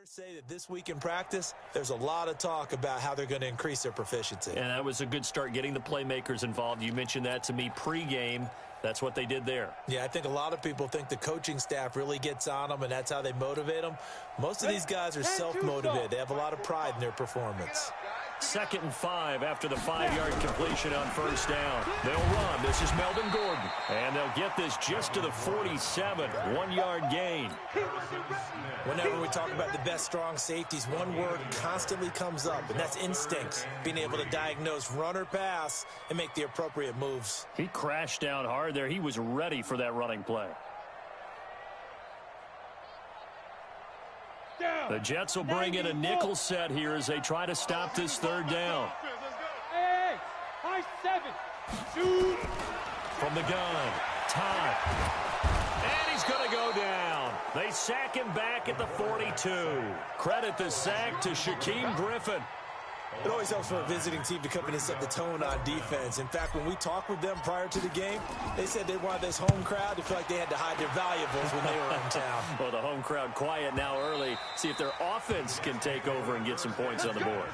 say that this week in practice, there's a lot of talk about how they're going to increase their proficiency. And that was a good start getting the playmakers involved. You mentioned that to me pregame. That's what they did there. Yeah, I think a lot of people think the coaching staff really gets on them, and that's how they motivate them. Most of these guys are self-motivated. They have a lot of pride in their performance. 2nd and 5 after the 5-yard completion on first down. They'll run. This is Melvin Gordon. And they'll get this just to the 47. 1-yard gain. Whenever we talk about the best strong safeties, one word constantly comes up, and that's instincts. Being able to diagnose run or pass and make the appropriate moves. He crashed down hard there. He was ready for that running play. The Jets will bring in a nickel set here as they try to stop this 3rd down. Hey, high 7. Shoot. From the gun, Todd. And he's going to go down. They sack him back at the 42. Credit the sack to Shaquem Griffin. It always helps for a visiting team to come in and set the tone on defense. In fact, when we talked with them prior to the game, they said they wanted this home crowd to feel like they had to hide their valuables when they were in town. Well, the home crowd quiet now early. See if their offense can take over and get some points on the board.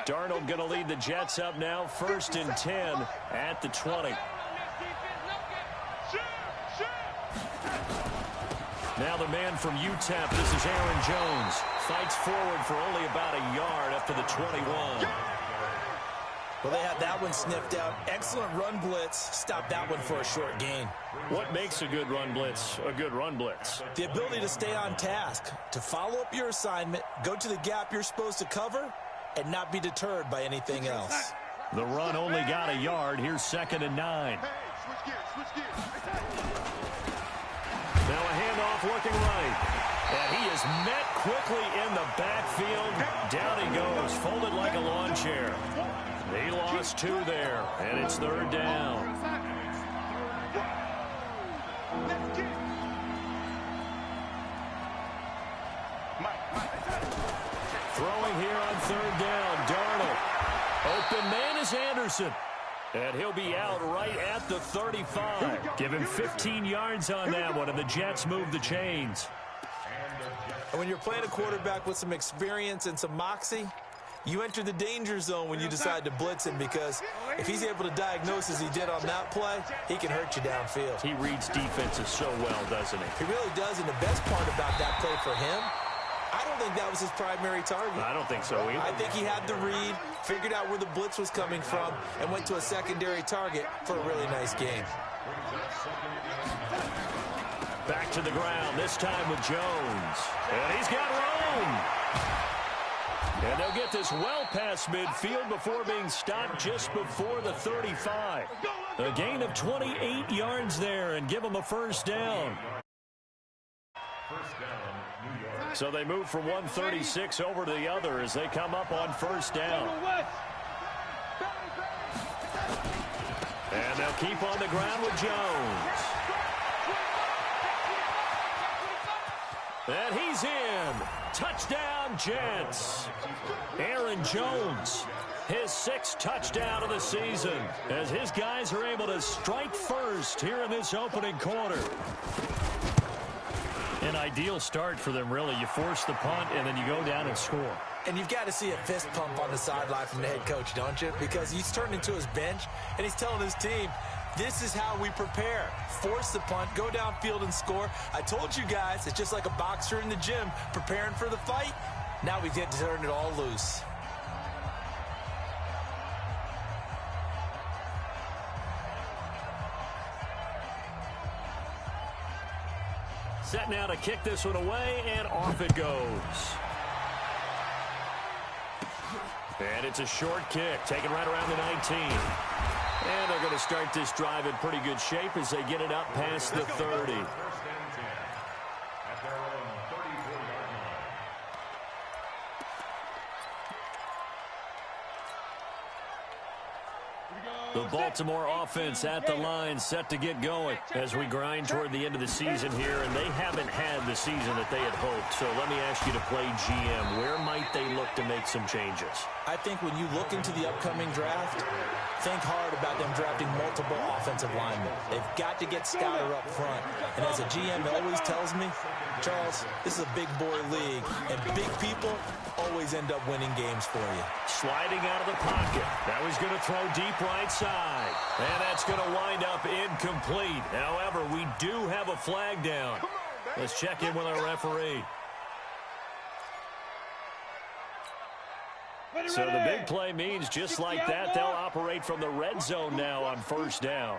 Darnold going to lead the Jets up now. 1st and 10 at the 20. Now the man from UTEP, this is Aaron Jones. Fights forward for only about a yard up to the 21. Well, they had that one sniffed out. Excellent run blitz. Stopped that one for a short gain. What makes a good run blitz a good run blitz? The ability to stay on task, to follow up your assignment, go to the gap you're supposed to cover, and not be deterred by anything else. The run only got a yard. Here's 2nd and 9. Now a handoff looking right. And he is met quickly in the backfield. Down he goes, folded like a lawn chair. He lost 2 there, and it's 3rd down. Throwing here on 3rd down, Darnold. Open man is Anderson. And he'll be out right at the 35. Give him 15 yards on that one, and the Jets move the chains. And when you're playing a quarterback with some experience and some moxie, you enter the danger zone when you decide to blitz him, because if he's able to diagnose as he did on that play, he can hurt you downfield. He reads defenses so well, doesn't he? He really does, and the best part about that play for him, I don't think that was his primary target. I don't think so either. I think he had the read, figured out where the blitz was coming from, and went to a secondary target for a really nice game. Back to the ground, this time with Jones. And he's got room. And they'll get this well past midfield before being stopped just before the 35. A gain of 28 yards there and give them a 1st down. So they move from 136 over to the other as they come up on 1st down. And they'll keep on the ground with Jones. And he's in. Touchdown, Jets. Aaron Jones, his 6th touchdown of the season, as his guys are able to strike first here in this opening quarter. An ideal start for them, really. You force the punt, and then you go down and score. And you've got to see a fist pump on the sideline from the head coach, don't you? Because he's turned into his bench, and he's telling his team, this is how we prepare. Force the punt, go downfield and score. I told you guys, it's just like a boxer in the gym preparing for the fight. Now we get to turn it all loose. Set now to kick this one away, and off it goes. And it's a short kick, taken right around the 19. And they're going to start this drive in pretty good shape as they get it up past the 30. The Baltimore offense at the line, set to get going as we grind toward the end of the season here, and they haven't had the the season that they had hoped. So let me ask you to play GM. Where might they look to make some changes? I think when you look into the upcoming draft, think hard about them drafting multiple offensive linemen. They've got to get Scouter up front. And as a GM always tells me, Charles, this is a big boy league, and big people always end up winning games for you. Sliding out of the pocket. Now he's going to throw deep right side. And that's going to wind up incomplete. However, we do have a flag down. Let's check in with our referee. So the big play means just like that, they'll operate from the red zone now on first down.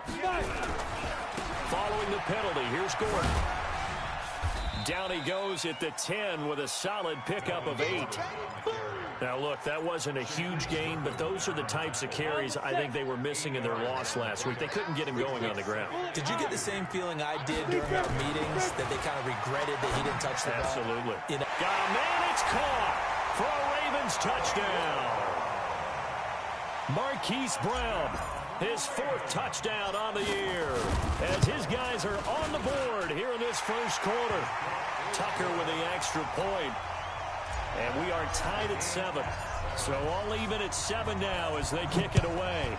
Following the penalty, here's Gordon. Down he goes at the 10 with a solid pickup of 8. Now, look, that wasn't a huge gain, but those are the types of carries I think they were missing in their loss last week. They couldn't get him going on the ground. Did you get the same feeling I did during our meetings, that they kind of regretted that he didn't touch the ball? Absolutely. You know, got a man, it's caught for a Ravens touchdown. Marquise Brown, his 4th touchdown on the year, as his guys are on the board here in this first quarter. Tucker with the extra point. And we are tied at 7. So all even at 7 now as they kick it away.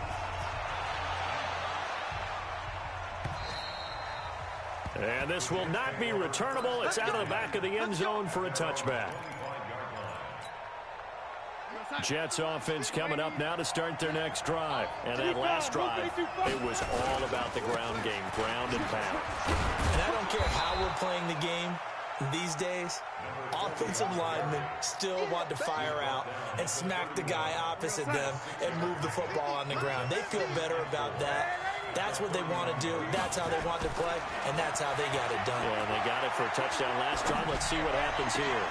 And this will not be returnable. It's out of the back of the end zone for a touchback. Jets offense coming up now to start their next drive. And that last drive, it was all about the ground game, ground and pound. And I don't care how we're playing the game these days, offensive linemen still want to fire out and smack the guy opposite them and move the football on the ground. They feel better about that. That's what they want to do. That's how they want to play, and that's how they got it done. Yeah, and they got it for a touchdown last drive. Let's see what happens here.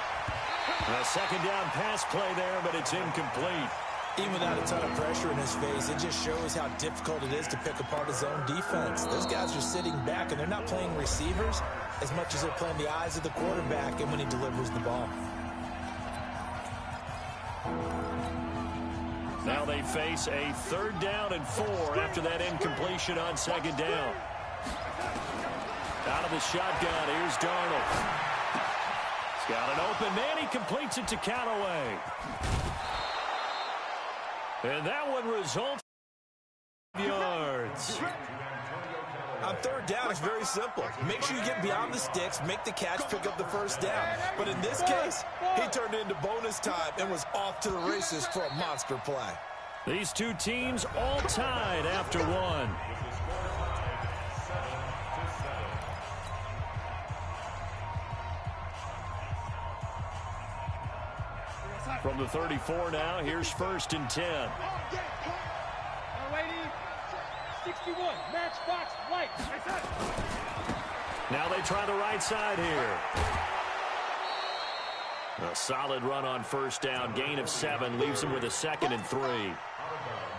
A second down pass play there, but it's incomplete. Even without a ton of pressure in his face, it just shows how difficult it is to pick apart his own defense. Those guys are sitting back, and they're not playing receivers as much as they're playing the eyes of the quarterback and when he delivers the ball. Now they face a 3rd down and 4 after that incompletion on 2nd down. Out of the shotgun, here's Darnold. He's got an open man. He completes it to Callaway. And that one results in yards. On 3rd down, it's very simple. Make sure you get beyond the sticks, make the catch, pick up the first down. But in this case, he turned it into bonus time and was off to the races for a monster play. These two teams all tied after 1. From the 34 now, here's 1st and 10. 61, matchbox, white. Now they try the right side here. A solid run on 1st down. Gain of 7 leaves him with a 2nd and 3.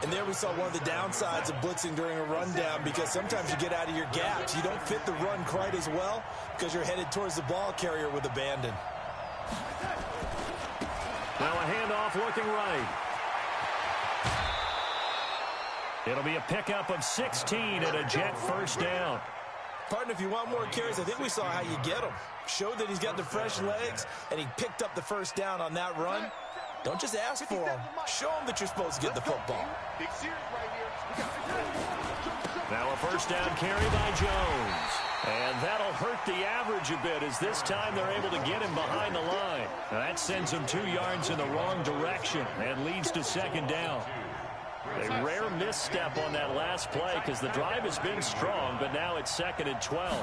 And there we saw one of the downsides of blitzing during a rundown, because sometimes you get out of your gaps. You don't fit the run quite as well because you're headed towards the ball carrier with abandon. Now a handoff looking right. It'll be a pickup of 16 and a Jet 1st down. Partner, if you want more carries, I think we saw how you get them. Showed that he's got the fresh legs, and he picked up the 1st down on that run. Don't just ask for them. Show them that you're supposed to get the football. Now a 1st down carry by Jones. And that'll hurt the average a bit, as this time they're able to get him behind the line. Now that sends him 2 yards in the wrong direction and leads to 2nd down. A rare misstep on that last play because the drive has been strong, but now it's 2nd and 12.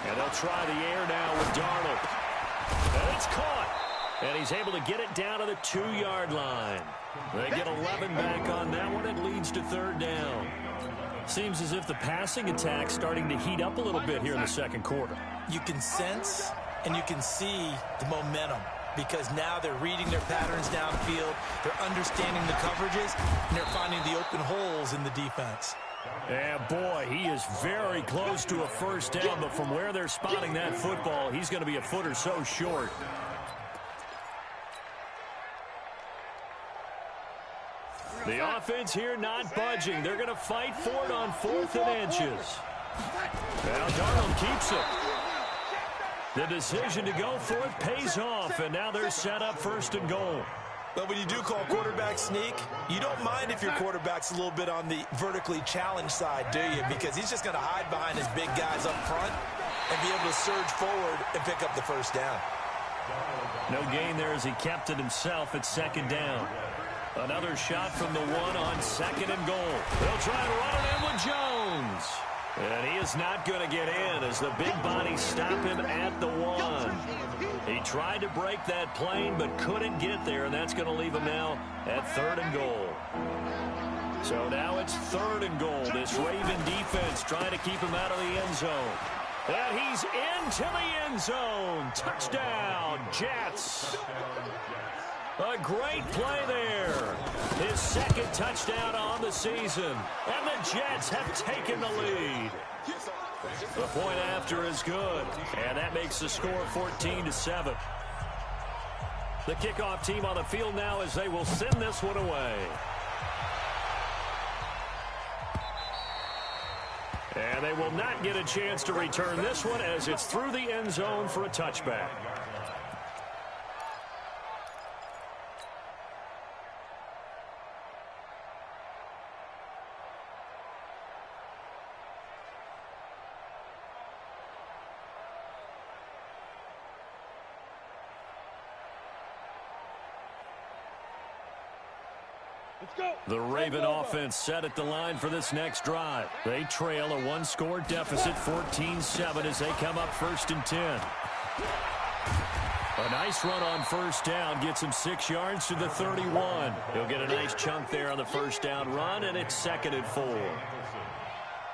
And they'll try the air now with Darnold. And it's caught. And he's able to get it down to the 2-yard line. They get 11 back on that one. It leads to 3rd down. Seems as if the passing attack's starting to heat up a little bit here in the 2nd quarter. You can sense and you can see the momentum, because now they're reading their patterns downfield, they're understanding the coverages, and they're finding the open holes in the defense. And boy, he is very close to a 1st down, but from where they're spotting that football, he's going to be a foot or so short. The offense here not budging. They're going to fight for it on 4th and inches. Now Darnold keeps it. The decision to go for it pays off, and now they're set up 1st and goal. But when you do call quarterback sneak, you don't mind if your quarterback's a little bit on the vertically challenged side, do you? Because he's just going to hide behind his big guys up front and be able to surge forward and pick up the 1st down. No gain there as he kept it himself at 2nd down. Another shot from the 1 on 2nd and goal. They'll try and run it in with Jones. And he is not going to get in as the big bodies stop him at the 1. He tried to break that plane but couldn't get there, and that's going to leave him now at 3rd and goal. So now it's 3rd and goal. This Raven defense trying to keep him out of the end zone. And he's into the end zone. Touchdown, Jets. A great play there. His 2nd touchdown on the season. And the Jets have taken the lead. The point after is good. And that makes the score 14-7. The kickoff team on the field now as they will send this one away. And they will not get a chance to return this one as it's through the end zone for a touchback. The Raven offense set at the line for this next drive. They trail a 1-score deficit, 14-7, as they come up 1st and 10. A nice run on 1st down gets him 6 yards to the 31. He'll get a nice chunk there on the 1st down run, and it's 2nd and 4.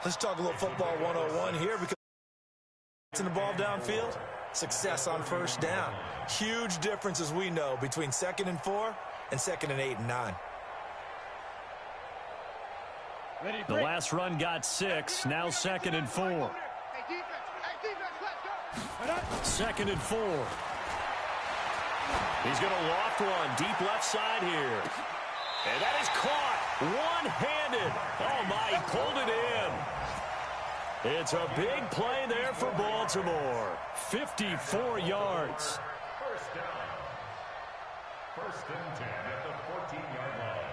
Let's talk a little football 101 here because in the ball downfield, success on 1st down. Huge difference, as we know, between 2nd and 4 and 2nd and 8 and 9. The last run got 6. Now 2nd and 4. 2nd and 4. He's going to loft one deep left side here. And that is caught one-handed. Oh, my, he pulled it in. It's a big play there for Baltimore. 54 yards. 1st and 10 at the 14-yard line.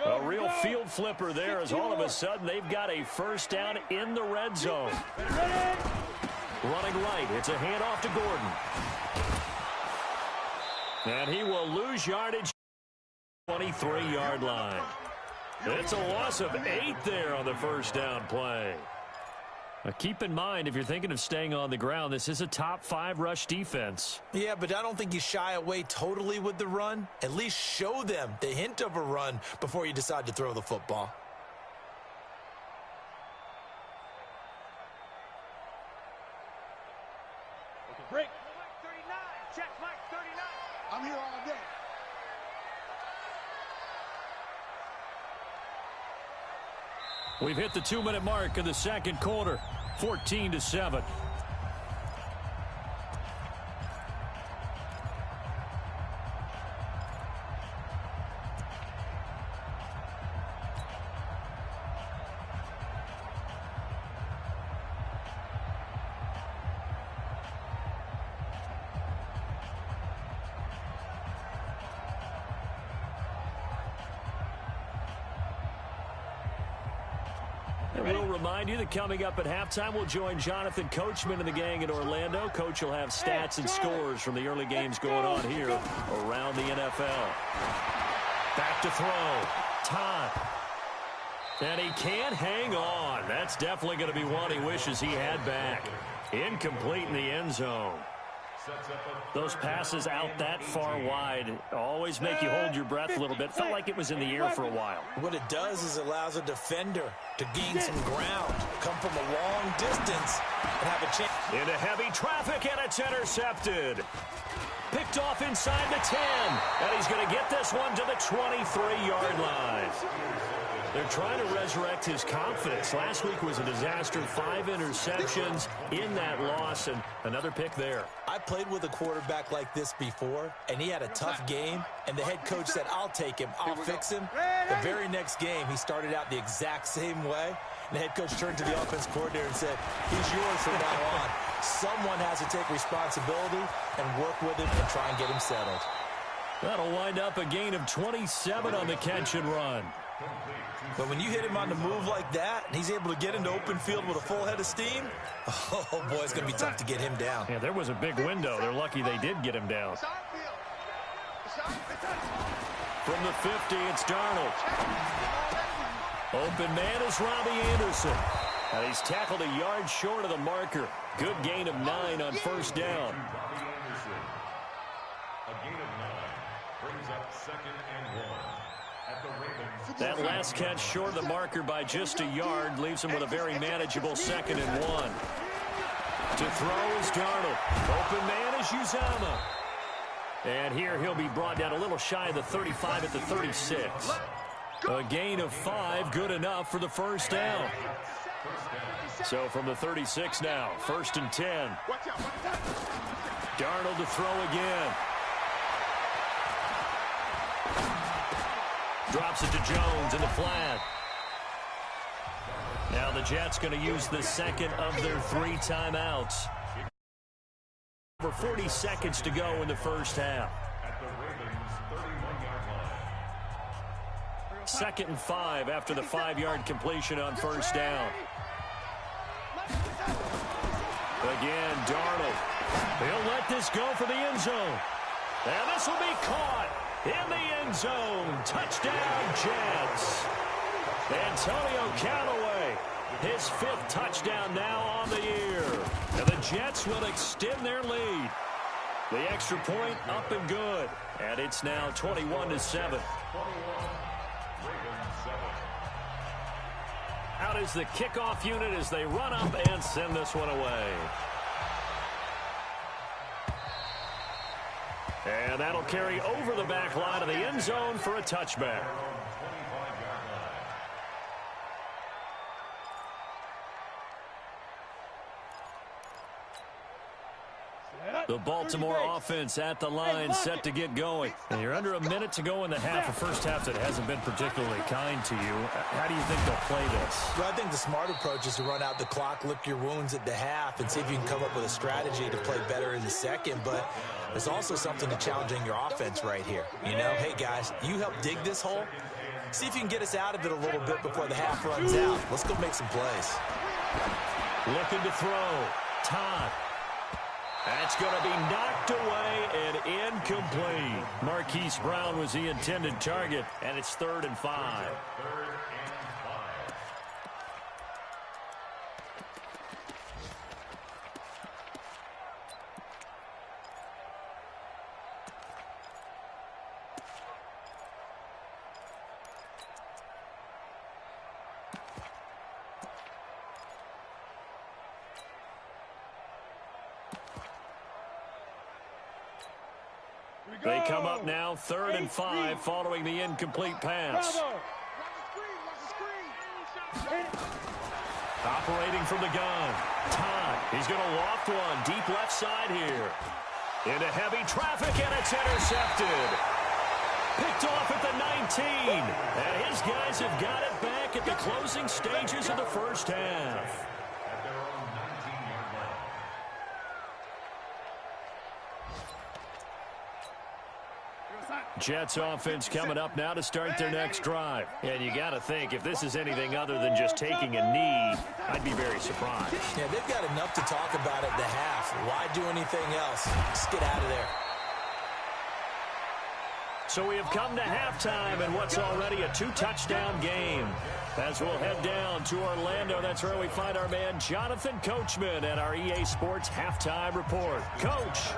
A real field flipper there as all of a sudden they've got a 1st down in the red zone. Running right, it's a handoff to Gordon. And he will lose yardage 23-yard line. It's a loss of 8 there on the 1st down play. Now keep in mind, if you're thinking of staying on the ground, this is a top 5 rush defense. Yeah, but I don't think you shy away totally with the run. At least show them the hint of a run before you decide to throw the football. Break. 39. Check mark 39. I'm here all day. We've hit the 2-minute mark in the 2nd quarter. 14-7. We'll remind you that coming up at halftime, we'll join Jonathan Coachman and the gang in Orlando. Coach will have stats and scores from the early games going on here around the NFL. Back to throw. Todd. And he can't hang on. That's definitely going to be one he wishes he had back. Incomplete in the end zone. Those passes out that far wide always make you hold your breath a little bit. Felt like it was in the air for a while. What it does is it allows a defender to gain some ground, come from a long distance, and have a chance. Into heavy traffic, and it's intercepted. Picked off inside the 10, and he's going to get this one to the 23-yard line. They're trying to resurrect his confidence. Last week was a disaster, 5 interceptions in that loss, and Another pick there. I played with a quarterback like this before, and he had a tough game, and the head coach said, I'll take him, I'll fix him. The very next game, he started out the exact same way, and the head coach turned to the offense coordinator and said, he's yours from now on. Someone has to take responsibility and work with him and try and get him settled. That'll wind up a gain of 27 on the catch and run. But when you hit him on the move like that, and he's able to get into open field with a full head of steam, oh, boy, it's going to be tough to get him down. Yeah, there was a big window. They're lucky they did get him down. From the 50, it's Darnold. Open man is Robbie Anderson. And he's tackled a yard short of the marker. Good gain of 9 on first down. A gain of 9 brings up 2nd and 1 at the Ravens. That last catch short of the marker by just a yard leaves him with a very manageable 2nd and 1. To throw is Darnold. Open man is Uzama. And here he'll be brought down a little shy of the 35 at the 36. A gain of 5, good enough for the first down. So from the 36 now, 1st and 10. Darnold to throw again. Drops it to Jones in the flat. Now the Jets going to use the second of their 3 timeouts. Over 40 seconds to go in the first half. At the Ravens' 31-yard line. 2nd and 5 after the 5-yard completion on first down. Again, Darnold. He'll let this go for the end zone. And this will be caught in the end zone. Touchdown, Jets. Antonio Callaway, his 5th touchdown now on the year. And the Jets will extend their lead. The extra point up and good. And it's now 21-7. Out is the kickoff unit as they run up and send this one away. And that'll carry over the back line of the end zone for a touchback. The Baltimore offense at the line, set to get going. And you're under a minute to go in the half. A first half that hasn't been particularly kind to you. How do you think they'll play this? Well, I think the smart approach is to run out the clock, lick your wounds at the half, and see if you can come up with a strategy to play better in the second. But there's also something to challenging your offense right here. You know, hey, guys, you help dig this hole. See if you can get us out of it a little bit before the half runs out. Let's go make some plays. Looking to throw. Todd. That's going to be knocked away and incomplete. Marquise Brown was the intended target, and it's 3rd and 5. They come up now 3rd and 5 following the incomplete pass. Operating from the gun. Todd. He's going to loft one deep left side here. Into heavy traffic, and it's intercepted. Picked off at the 19. And his guys have got it back at the closing stages of the first half. Jets offense coming up now to start their next drive. And you got to think, if this is anything other than just taking a knee, I'd be very surprised. Yeah, they've got enough to talk about at the half. Why do anything else? Just get out of there. So we have come to halftime in what's already a 2-touchdown game. As we'll head down to Orlando, that's where we find our man Jonathan Coachman at our EA Sports Halftime Report. Coach.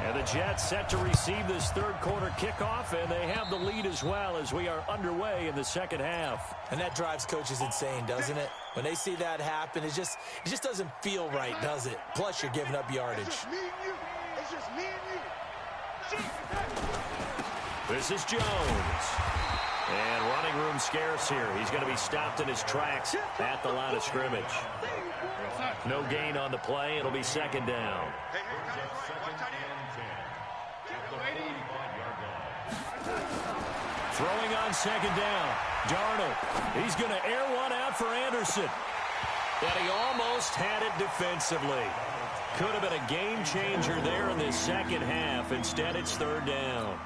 And the Jets set to receive this 3rd quarter kickoff, and they have the lead as well as we are underway in the second half. And that drives coaches insane, doesn't it? When they see that happen, it just doesn't feel right, does it? Plus, you're giving up yardage. It's just me and you. It's just me and you. This is Jones. And running room scarce here. He's going to be stopped in his tracks at the line of scrimmage. No gain on the play. It'll be second down. Throwing on second down. Darnold. He's going to air one out for Anderson. And he almost had it defensively. Could have been a game changer there in this second half. Instead, it's third down.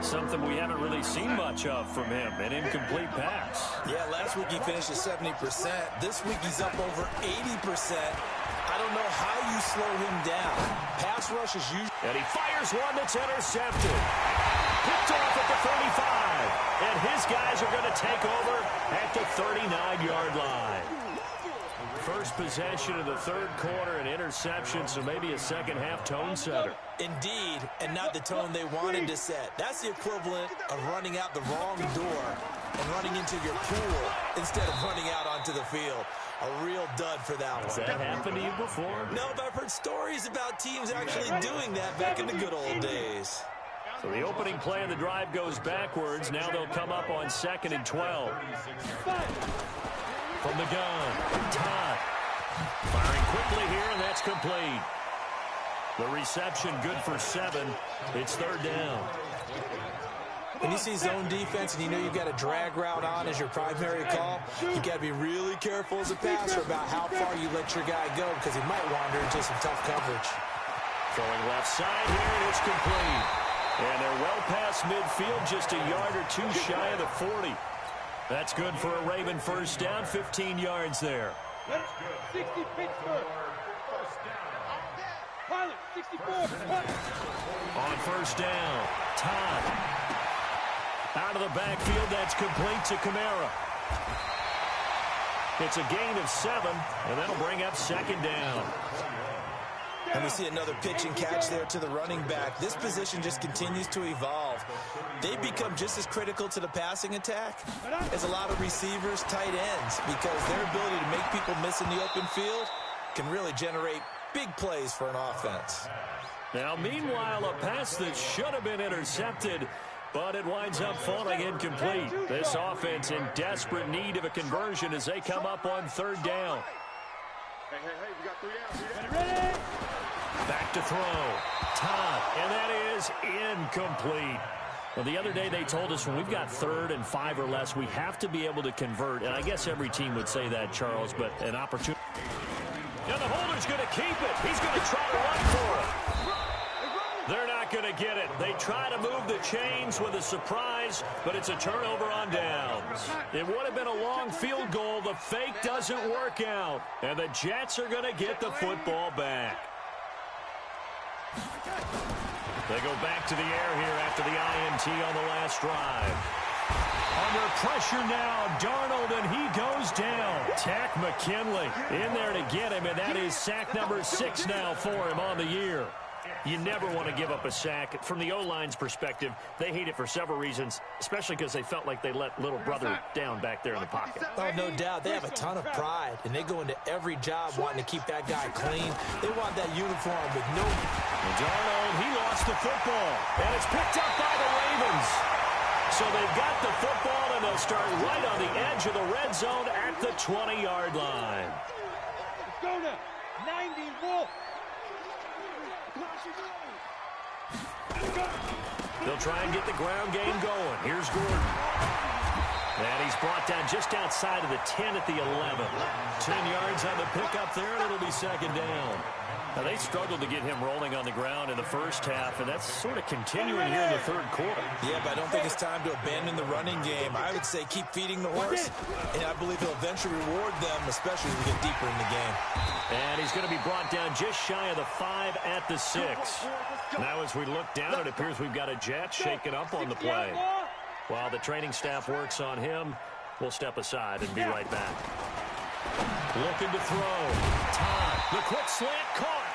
Something we haven't really seen much of from him, an incomplete pass. Yeah, last week he finished at 70%. This week he's up over 80%. I don't know how you slow him down. Pass rush is usually... And he fires one that's intercepted. Picked off at the 35. And his guys are going to take over at the 39-yard line. First possession of the third quarter, an interception, so maybe a second-half tone setter. Indeed, and not the tone they wanted to set. That's the equivalent of running out the wrong door and running into your pool instead of running out onto the field. A real dud for that one. Has that happened to you before? No, but I've heard stories about teams actually doing that back in the good old days. So the opening play of the drive goes backwards. Now they'll come up on 2nd and 12. From the gun, Todd. Firing quickly here, and that's complete. The reception good for 7. It's third down. When you see zone defense and you know you've got a drag route on as your primary call, you've got to be really careful as a passer about how far you let your guy go because he might wander into some tough coverage. Throwing left side here, and it's complete. And they're well past midfield, just a yard or two shy of the 40. That's good for a Raven first down, 15 yards there. 60 Pittsburgh. Pilot, 64. On first down, Todd. Out of the backfield, that's complete to Kamara. It's a gain of 7, and that'll bring up second down. And we see another pitch and catch there to the running back. This position just continues to evolve. They become just as critical to the passing attack as a lot of receivers, tight ends, because their ability to make people miss in the open field can really generate big plays for an offense. Now, meanwhile, a pass that should have been intercepted, but it winds up falling incomplete. This offense in desperate need of a conversion as they come up on third down. Hey, we got 3 downs. Ready? Back to throw. Todd, and that is incomplete. Well, the other day they told us when we've got 3rd and 5 or less, we have to be able to convert. And I guess every team would say that, Charles, but an opportunity. And the holder's going to keep it. He's going to try to run for it. They're not going to get it. They try to move the chains with a surprise, but it's a turnover on downs. It would have been a long field goal. The fake doesn't work out. And the Jets are going to get the football back. They go back to the air here after the INT on the last drive. Under pressure now, Darnold, and he goes down. Tack McKinley in there to get him, and that is sack number 6 now for him on the year. You never want to give up a sack. From the O-line's perspective, they hate it for several reasons, especially because they felt like they let little brother down back there in the pocket. Oh, no doubt. They have a ton of pride, and they go into every job wanting to keep that guy clean. They want that uniform with no... Darnold, he lost the football, and it's picked up by the Ravens. So they've got the football, and they'll start right on the edge of the red zone at the 20-yard line. Let's go now. 90 Wolf. They'll try and get the ground game going. Here's Gordon. And he's brought down just outside of the 10 at the 11. 10 yards on the pickup there, and it'll be second down. Now, they struggled to get him rolling on the ground in the first half, and that's sort of continuing here in the third quarter. Yeah, but I don't think it's time to abandon the running game. I would say keep feeding the horse, and I believe he'll eventually reward them, especially as we get deeper in the game. And he's going to be brought down just shy of the 5 at the 6. Now, as we look down, it appears we've got a Jet shaking up on the play. While the training staff works on him, we'll step aside and be right back. Looking to throw. Todd, the quick slant caught.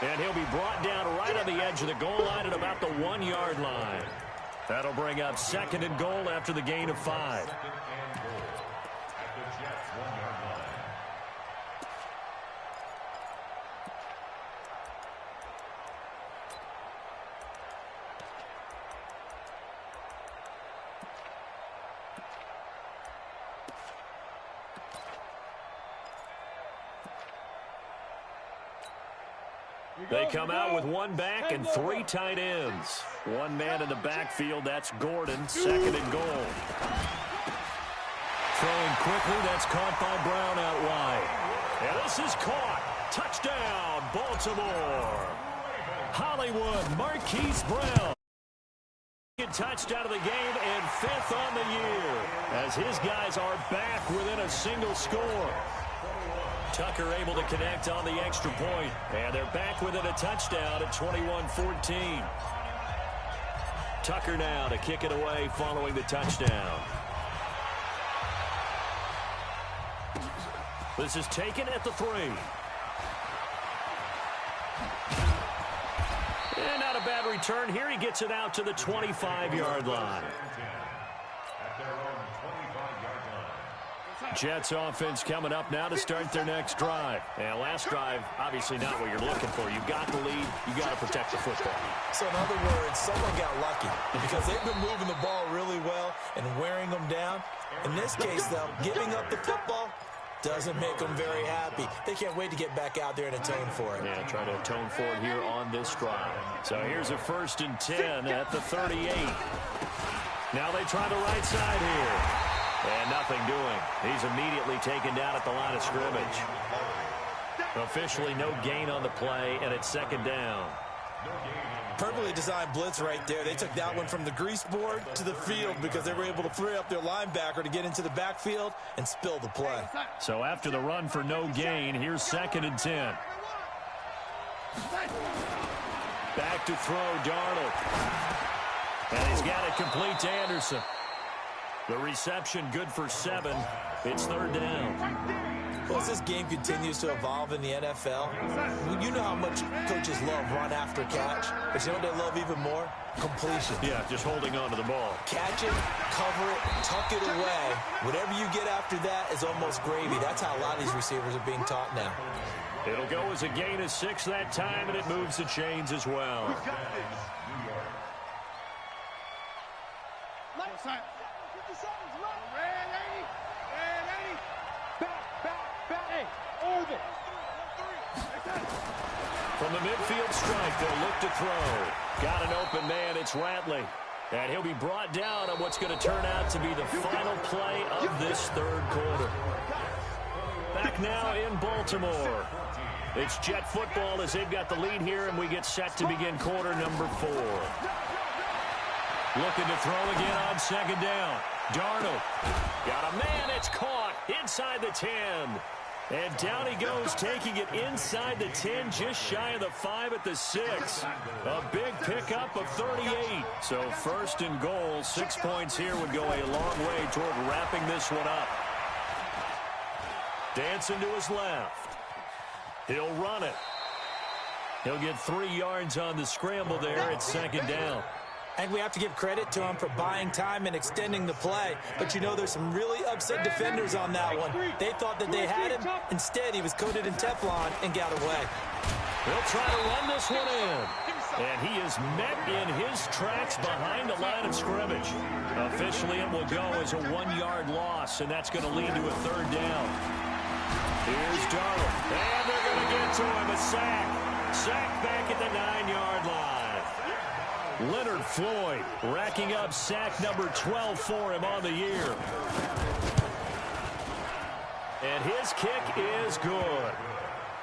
And he'll be brought down right on the edge of the goal line at about the 1-yard line. That'll bring up 2nd and goal after the gain of 5. They come out with one back and three tight ends. One man in the backfield, that's Gordon, second and goal. Throwing quickly, that's caught by Brown out wide. And this is caught. Touchdown, Baltimore. Hollywood, Marquise Brown. Touchdown of the game and fifth on the year as his guys are back within a single score. Tucker able to connect on the extra point, and they're back within a touchdown at 21-14. Tucker now to kick it away following the touchdown. This is taken at the 3. And not a bad return here. He gets it out to the 25-yard line. Jets offense coming up now to start their next drive. And last drive, obviously not what you're looking for. You've got the lead. You've got to protect the football. So in other words, someone got lucky because they've been moving the ball really well and wearing them down. In this case, though, giving up the football doesn't make them very happy. They can't wait to get back out there and atone for it. Yeah, try to atone for it here on this drive. So here's a 1st and 10 at the 38. Now they try the right side here. And nothing doing. He's immediately taken down at the line of scrimmage. Officially no gain on the play, and it's 2nd down. Perfectly designed blitz right there. They took that one from the grease board to the field because they were able to free up their linebacker to get into the backfield and spill the play. So after the run for no gain, here's 2nd and 10. Back to throw, Darnold. And he's got it complete to Anderson. The reception good for 7. It's 3rd down. Well, as this game continues to evolve in the NFL, you know how much coaches love run after catch. But you know what they love even more? Completion. Yeah, just holding on to the ball. Catch it, cover it, tuck it away. Whatever you get after that is almost gravy. That's how a lot of these receivers are being taught now. It'll go as a gain of 6 that time, and it moves the chains as well. From the midfield strike, they'll look to throw. Got an open man, it's Ratley. And he'll be brought down on what's going to turn out to be the final play of this 3rd quarter. Back now in Baltimore. It's Jet football as they've got the lead here, and we get set to begin quarter number 4. Looking to throw again on 2nd down. Darnold. Got a man, it's caught inside the 10. And down he goes, taking it inside the 10, just shy of the 5 at the 6. A big pickup of 38. So 1st and goal, 6 points here would go a long way toward wrapping this one up. Dancing to his left. He'll run it. He'll get 3 yards on the scramble there at 2nd down. I think we have to give credit to him for buying time and extending the play. But you know, there's some really upset defenders on that one. They thought that they had him. Instead, he was coated in Teflon and got away. He'll try to run this one in. And he is met in his tracks behind the line of scrimmage. Officially, it will go as a 1-yard loss, and that's going to lead to a 3rd down. Here's Darnold. And they're going to get to him. A sack. Sack back at the 9-yard line. Leonard Floyd racking up sack number 12 for him on the year. And his kick is good.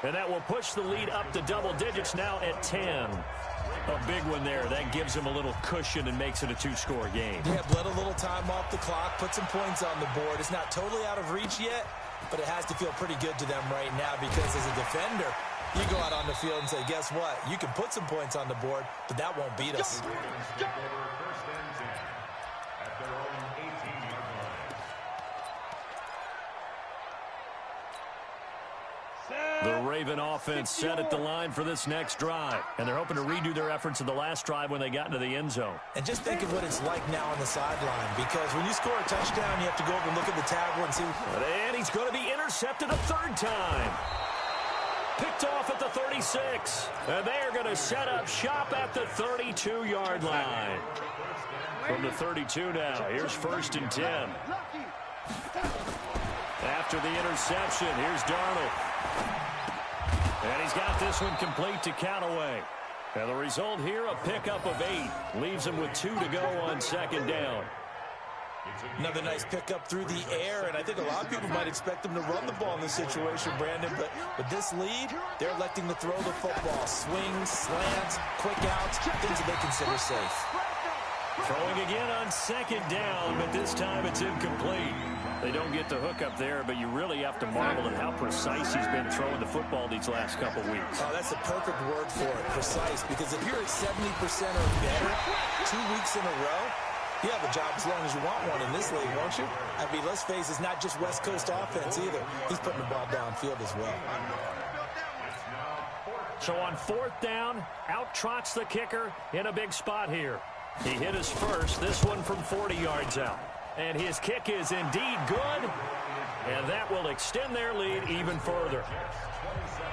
And that will push the lead up to double digits now at 10. A big one there. That gives him a little cushion and makes it a 2-score game. Yeah, let a little time off the clock, put some points on the board. It's not totally out of reach yet, but it has to feel pretty good to them right now because as a defender, you go out on the field and say, guess what? You can put some points on the board, but that won't beat us. The Raven offense set at the line for this next drive, and they're hoping to redo their efforts in the last drive when they got into the end zone. And just think of what it's like now on the sideline, because when you score a touchdown, you have to go over and look at the tablet and see. And he's going to be intercepted a 3rd time. Picked off at the 36. And they are going to set up shop at the 32-yard line. From the 32 now, here's 1st and 10. After the interception, here's Darnold. And he's got this one complete to Callaway. And the result here, a pickup of 8. Leaves him with 2 to go on second down. Another nice pickup through the air, and I think a lot of people might expect them to run the ball in this situation, Brandon, but with this lead, they're electing to throw the football. Swings, slants, quick outs, things that they consider safe. Throwing again on second down, but this time it's incomplete. They don't get the hook up there, but you really have to marvel at how precise he's been throwing the football these last couple weeks. Oh, that's the perfect word for it, precise, because if you're at 70% or better 2 weeks in a row, you have a job as long as you want one in this league, won't you? I mean, let's face it, it's not just West Coast offense either. He's putting the ball downfield as well. So on fourth down, out trots the kicker in a big spot here. He hit his first, this one from 40 yards out. And his kick is indeed good, and that will extend their lead even further.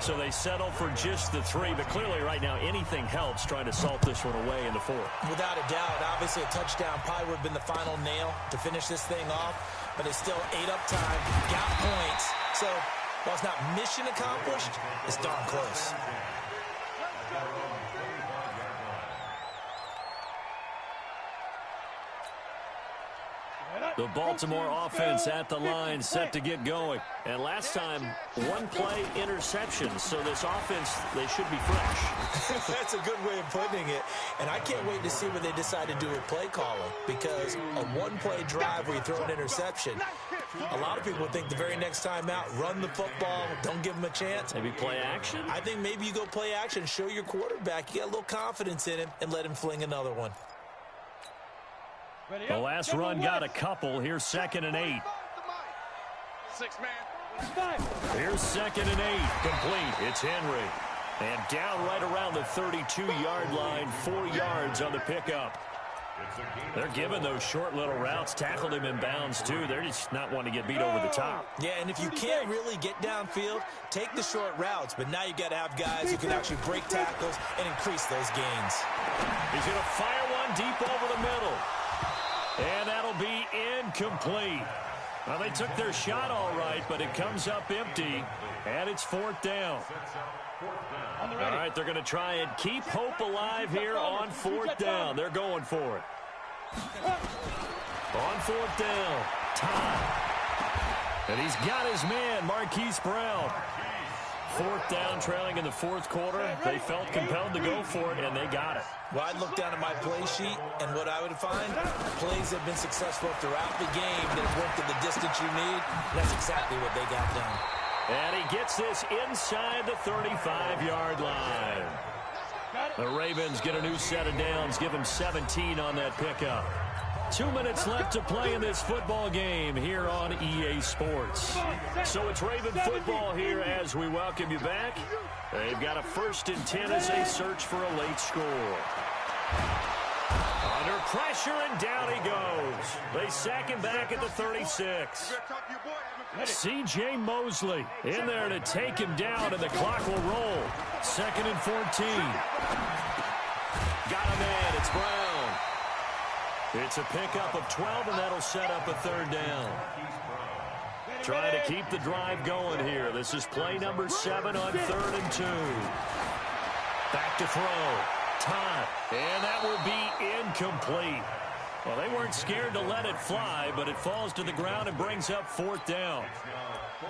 So they settle for just the 3, but clearly right now anything helps trying to salt this one away in the 4th. Without a doubt, obviously a touchdown probably would have been the final nail to finish this thing off, but it's still 8 up time, got points. So while it's not mission accomplished, it's darn close. The Baltimore offense at the line, set to get going. And last time, 1-play interception. So this offense, they should be fresh. That's a good way of putting it. And I can't wait to see what they decide to do with play calling. Because a 1-play drive where you throw an interception, a lot of people think the very next time out, run the football, don't give them a chance. Maybe play action? I think maybe you go play action, show your quarterback you got a little confidence in him, and let him fling another one. The last run got a couple. Here's 2nd and 8. 6 man. Here's 2nd and 8. Complete. It's Henry. And down right around the 32-yard line. 4 yards on the pickup. They're giving those short little routes. Tackled him in bounds, too. They're just not wanting to get beat over the top. Yeah, and if you can't really get downfield, take the short routes. But now you got to have guys who can actually break tackles and increase those gains. He's going to fire one deep over the middle. And that'll be incomplete. Well, they took their shot all right, but it comes up empty, and it's 4th down. All right, they're going to try and keep hope alive here on 4th down. They're going for it. On 4th down, Todd. And he's got his man, Marquise Brown. 4th down, trailing in the 4th quarter. They felt compelled to go for it, and they got it. Well, I'd look down at my play sheet, and what I would find, plays have been successful throughout the game that have worked at the distance you need. That's exactly what they got done. And he gets this inside the 35-yard line. The Ravens get a new set of downs, give them 17 on that pickup. 2 minutes left to play in this football game here on EA Sports. So it's Raven football here as we welcome you back. They've got a 1st and 10 as they search for a late score. Under pressure, and down he goes. They sack him back at the 36. C.J. Mosley in there to take him down, and the clock will roll. 2nd and 14. Got a man. It's Brown. It's a pickup of 12, and that'll set up a 3rd down. Trying to keep the drive going here. This is play number 7 on 3rd and 2. Back to throw. Todd. And that will be incomplete. Well, they weren't scared to let it fly, but it falls to the ground and brings up 4th down.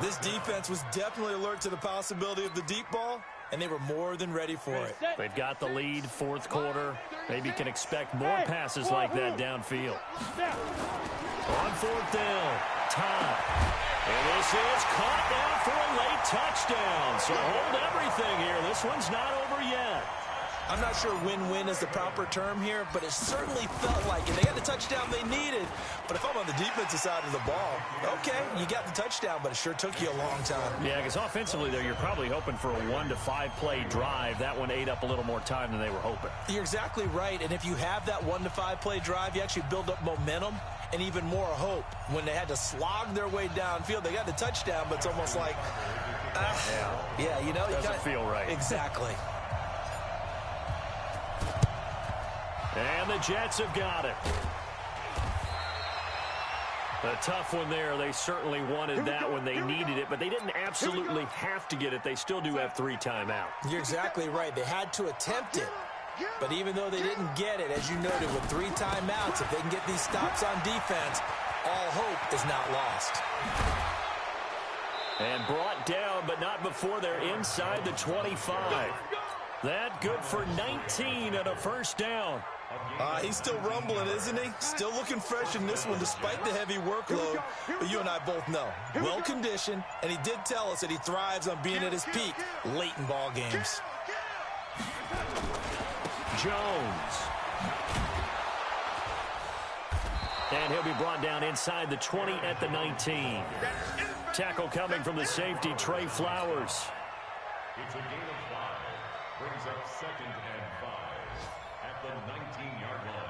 This defense was definitely alert to the possibility of the deep ball, and they were more than ready for it. They've got the lead, 4th quarter. Maybe can expect more passes like that downfield. On 4th down, Todd. And this is caught down for a late touchdown. So hold everything here. This one's not over yet. I'm not sure win-win is the proper term here, but it certainly felt like it. They got the touchdown they needed, but if I'm on the defensive side of the ball, okay, you got the touchdown, but it sure took you a long time. Yeah, because offensively, though, you're probably hoping for a 1 to 5 play drive. That one ate up a little more time than they were hoping. You're exactly right, and if you have that 1 to 5 play drive, you actually build up momentum and even more hope. When they had to slog their way downfield, they got the touchdown, but it's almost like, yeah, you know. Doesn't feel right. Exactly. And the Jets have got it. A tough one there. They certainly wanted that when they needed it, but they didn't absolutely have to get it. They still do have 3 timeouts. You're exactly right. They had to attempt it. But even though they didn't get it, as you noted, with 3 timeouts, if they can get these stops on defense, all hope is not lost. And brought down, but not before they're inside the 25. That good for 19 and a first down. He's still rumbling, isn't he? Still looking fresh in this one despite the heavy workload. But you and I both know, well-conditioned, and he did tell us that he thrives on being at his peak late in ball games. Jones. And he'll be brought down inside the 20 at the 19. Tackle coming from the safety, Trey Flowers. It's a gain of 5. Brings up 2nd and 5 at the 19-yard line.